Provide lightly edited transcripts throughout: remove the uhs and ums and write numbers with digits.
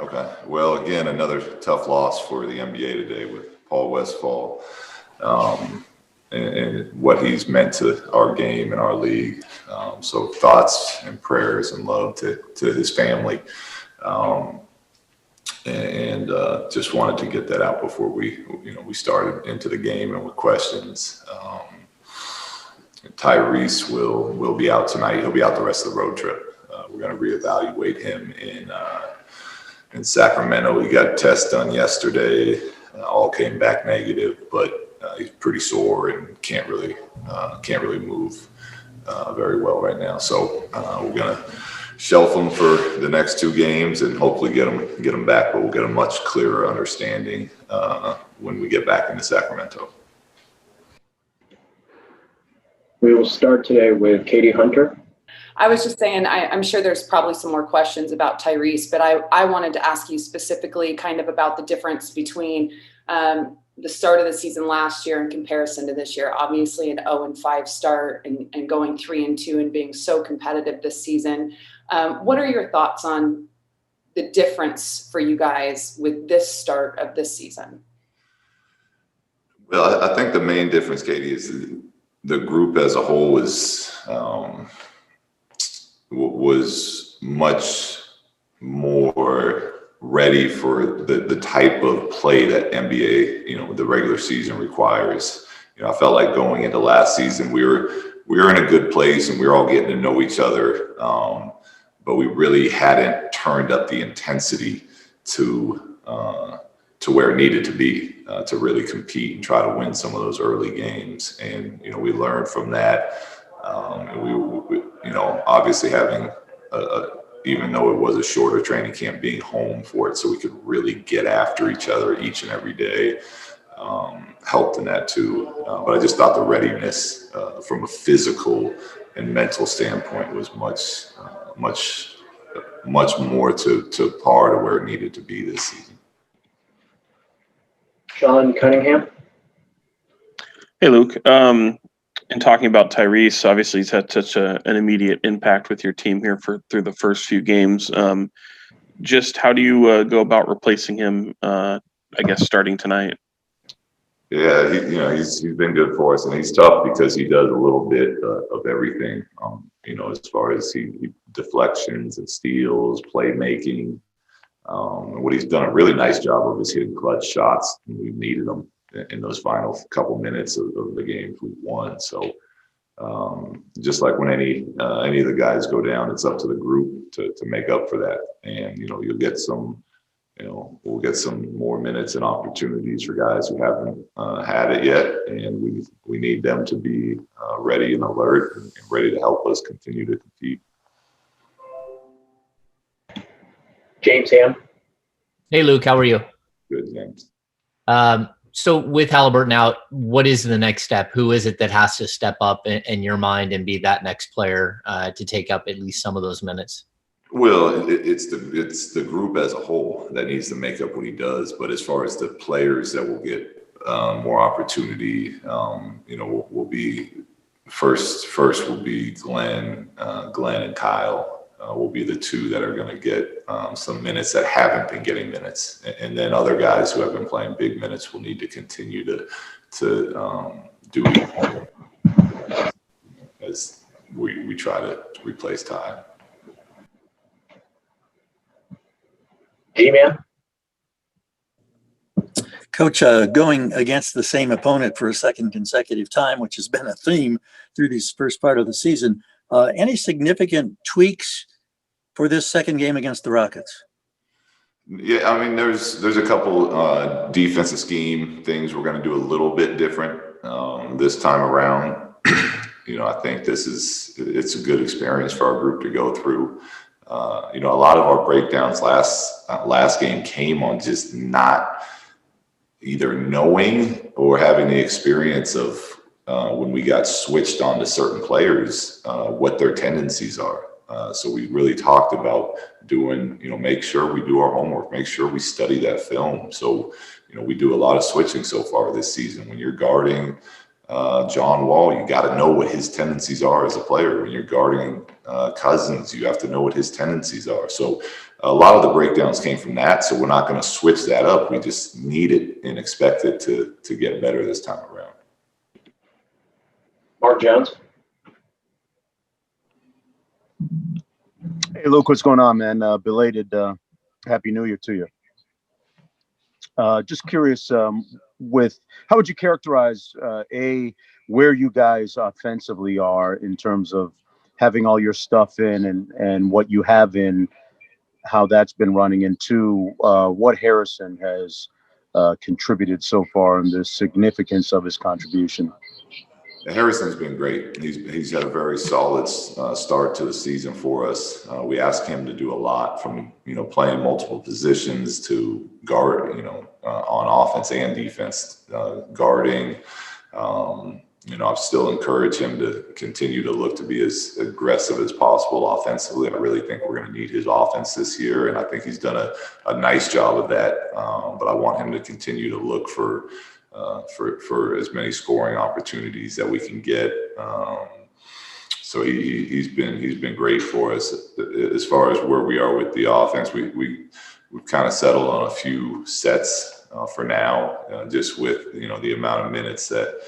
Okay. Well, again, another tough loss for the NBA today with Paul Westphal, and what he's meant to our game and our league. So thoughts and prayers and love to his family. Um, and just wanted to get that out before we started into the game and with questions. Tyrese will be out tonight. He'll be out the rest of the road trip. We're going to reevaluate him in Sacramento. He got a test done yesterday. All came back negative, but he's pretty sore and can't really move very well right now. So we're going to shelf him for the next 2 games and hopefully get him back. But we'll get a much clearer understanding when we get back into Sacramento. We will start today with Katie Hunter. I was just saying, I'm sure there's probably some more questions about Tyrese, but I wanted to ask you specifically kind of about the difference between the start of the season last year in comparison to this year. Obviously an 0-5 start and going 3-2 and being so competitive this season. What are your thoughts on the difference for you guys with this start of this season? Well, I think the main difference, Katie, is the group as a whole was much more ready for the type of play that NBA, the regular season requires. I felt like going into last season, we were in a good place and we were all getting to know each other. But we really hadn't turned up the intensity to where it needed to be to really compete and try to win some of those early games. And, we learned from that. And we obviously having even though it was a shorter training camp, being home for it so we could really get after each other each and every day helped in that too. But I just thought the readiness from a physical and mental standpoint was much more to par to where it needed to be this season. Sean Cunningham. Hey, Luke. In talking about Tyrese, obviously he's had such an immediate impact with your team here through the first few games. Just how do you go about replacing him, I guess, starting tonight? Yeah, he's been good for us, and he's tough because he does a little bit of everything. As far as he deflections and steals, playmaking. And what he's done a really nice job of is hitting clutch shots, and we've needed them in those final couple minutes of the games we've won. So just like when any of the guys go down, it's up to the group to make up for that. And you'll get some. We'll get some more minutes and opportunities for guys who haven't had it yet, and we need them to be ready and alert and ready to help us continue to compete. James Ham. Hey, Luke, how are you? Good, James. So with Haliburton out, what is the next step? Who is it that has to step up in your mind and be that next player to take up at least some of those minutes? Well, it's the group as a whole that needs to make up what he does. But as far as the players that will get more opportunity, will be first will be Glenn and Kyle. Will be the two that are going to get some minutes that haven't been getting minutes, and then other guys who have been playing big minutes will need to continue to do it as we try to replace Ty. G-Man. Coach, going against the same opponent for a second consecutive time, which has been a theme through this first part of the season, any significant tweaks for this second game against the Rockets? Yeah, I mean, there's a couple defensive scheme things we're going to do a little bit different this time around. I think it's a good experience for our group to go through. A lot of our breakdowns last game came on just not either knowing or having the experience of when we got switched on to certain players, what their tendencies are. So we really talked about doing, make sure we do our homework, make sure we study that film. So, we do a lot of switching so far this season. When you're guarding John Wall, you got to know what his tendencies are as a player. When you're guarding Cousins, you have to know what his tendencies are. So a lot of the breakdowns came from that. So we're not going to switch that up. We just need it and expect it to get better this time around. Mark Jones. Hey, Luke, what's going on, man? Belated Happy New Year to you. Just curious, with how would you characterize where you guys offensively are in terms of having all your stuff in and what you have in, how that's been running, and two, what Harrison has contributed so far and the significance of his contribution? Harrison's been great. He's had a very solid start to the season for us. We asked him to do a lot, from playing multiple positions to guard, on offense and defense, guarding. I've still encouraged him to continue to look to be as aggressive as possible offensively. I really think we're going to need his offense this year, and I think he's done a nice job of that. But I want him to continue to look for as many scoring opportunities that we can get. So he's been great for us. As far as where we are with the offense, we've kind of settled on a few sets for now, just with the amount of minutes that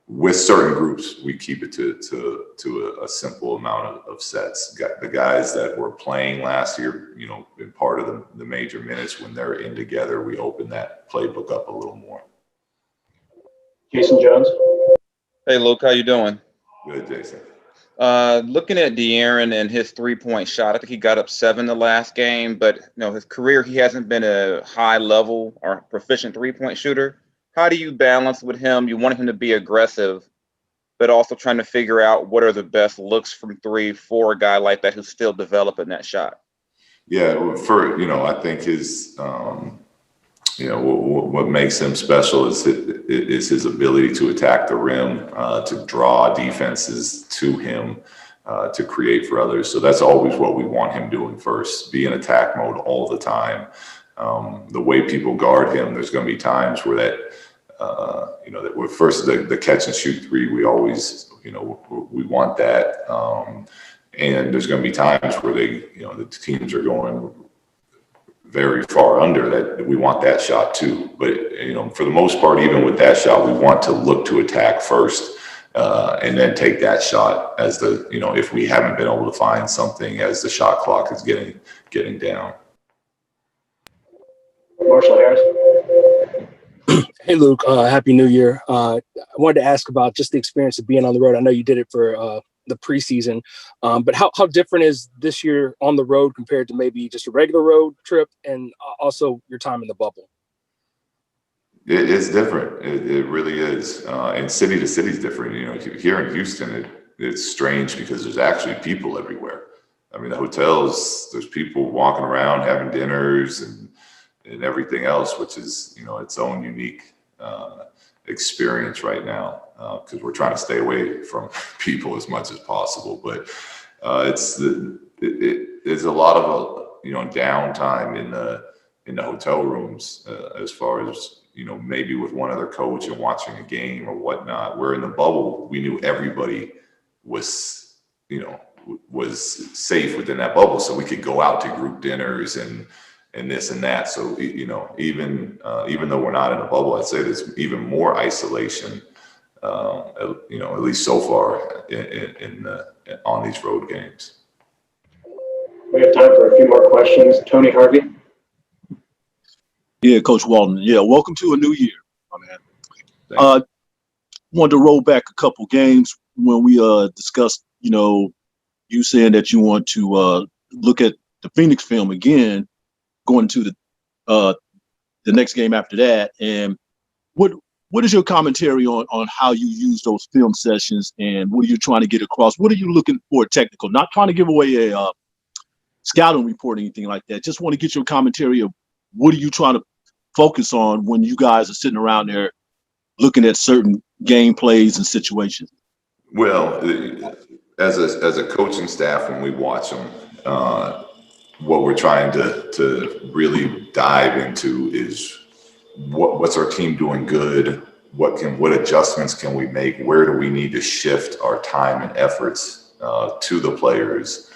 with certain groups we keep it to a simple amount of sets. The guys that were playing last year, in part of the major minutes, when they're in together, we open that playbook up a little more. Jason Jones. Hey, Luke, how you doing? Good, Jason. Looking at De'Aaron and his three-point shot, I think he got up 7 the last game, but his career, he hasn't been a high level or proficient three-point shooter. How do you balance with him? You want him to be aggressive, but also trying to figure out what are the best looks from three for a guy like that who's still developing that shot. Yeah, I think his what makes him special is his ability to attack the rim, to draw defenses to him, to create for others. So that's always what we want him doing first: be in attack mode all the time. The way people guard him, there's going to be times where that we're first the catch and shoot three. We always, we want that. And there's going to be times where the teams are going very far under that. We want that shot too. But, for the most part, even with that shot, we want to look to attack first, and then take that shot as if we haven't been able to find something as the shot clock is getting down. Marshall Harris. Hey, Luke, Happy New Year. I wanted to ask about just the experience of being on the road. I know you did it for the preseason, but how different is this year on the road compared to maybe just a regular road trip, and also your time in the bubble? It's different. It really is. And city to city is different. Here in Houston, it's strange because there's actually people everywhere. I mean, the hotels, there's people walking around having dinners and everything else, which is, its own unique experience right now, because we're trying to stay away from people as much as possible. But it's a lot of downtime in the hotel rooms, as far as maybe with one other coach and watching a game or whatnot. Where in the bubble, we knew everybody was safe within that bubble, so we could go out to group dinners and this and that. So, even though we're not in a bubble, I'd say there's even more isolation, at least so far on these road games. We have time for a few more questions. Tony Harvey. Yeah, Coach Walton. Yeah, welcome to a new year, my man. Wanted to roll back a couple games when we discussed, you saying that you want to look at the Phoenix film again, going to the next game after that. And what is your commentary on how you use those film sessions, and what are you trying to get across? What are you looking for technical? Not trying to give away a scouting report or anything like that. Just want to get your commentary of what are you trying to focus on when you guys are sitting around there looking at certain game plays and situations. Well, as a coaching staff, when we watch them, what we're trying to really dive into is what's our team doing good? What adjustments can we make? Where do we need to shift our time and efforts to the players?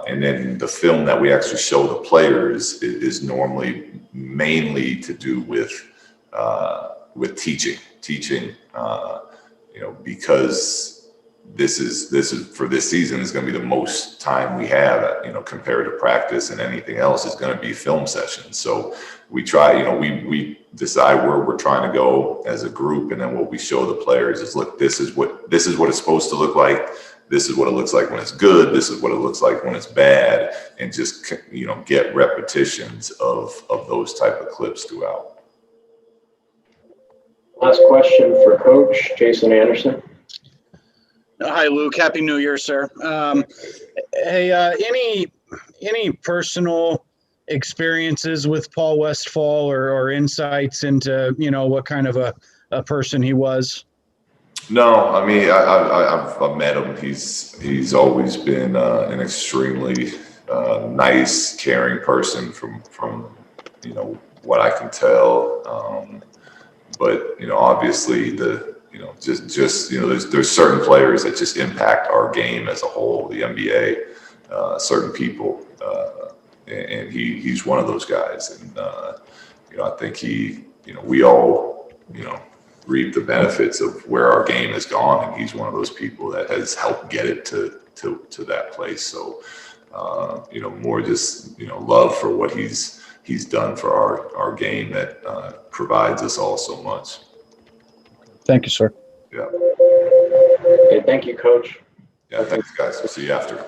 And then the film that we actually show the players is normally mainly to do with teaching, because this is for this season is going to be the most time we have, compared to practice and anything else is going to be film sessions. So we try, we decide where we're trying to go as a group. And then what we show the players is, look, this is what it's supposed to look like. This is what it looks like when it's good. This is what it looks like when it's bad. And just, get repetitions of those type of clips throughout. Last question for Coach Jason Anderson. Hi, Luke. Happy New Year, sir. Hey, any personal experiences with Paul Westphal or insights into, what kind of a person he was? No, I mean, I've met him. He's always been an extremely nice, caring person from what I can tell. But obviously there's certain players that just impact our game as a whole, the NBA, certain people, and he's one of those guys. And I think we all reap the benefits of where our game has gone, and he's one of those people that has helped get it to that place. So more just love for what he's done for our game that provides us all so much. Thank you, sir. Yeah. Okay, thank you, Coach. Yeah, thanks, guys. We'll see you after.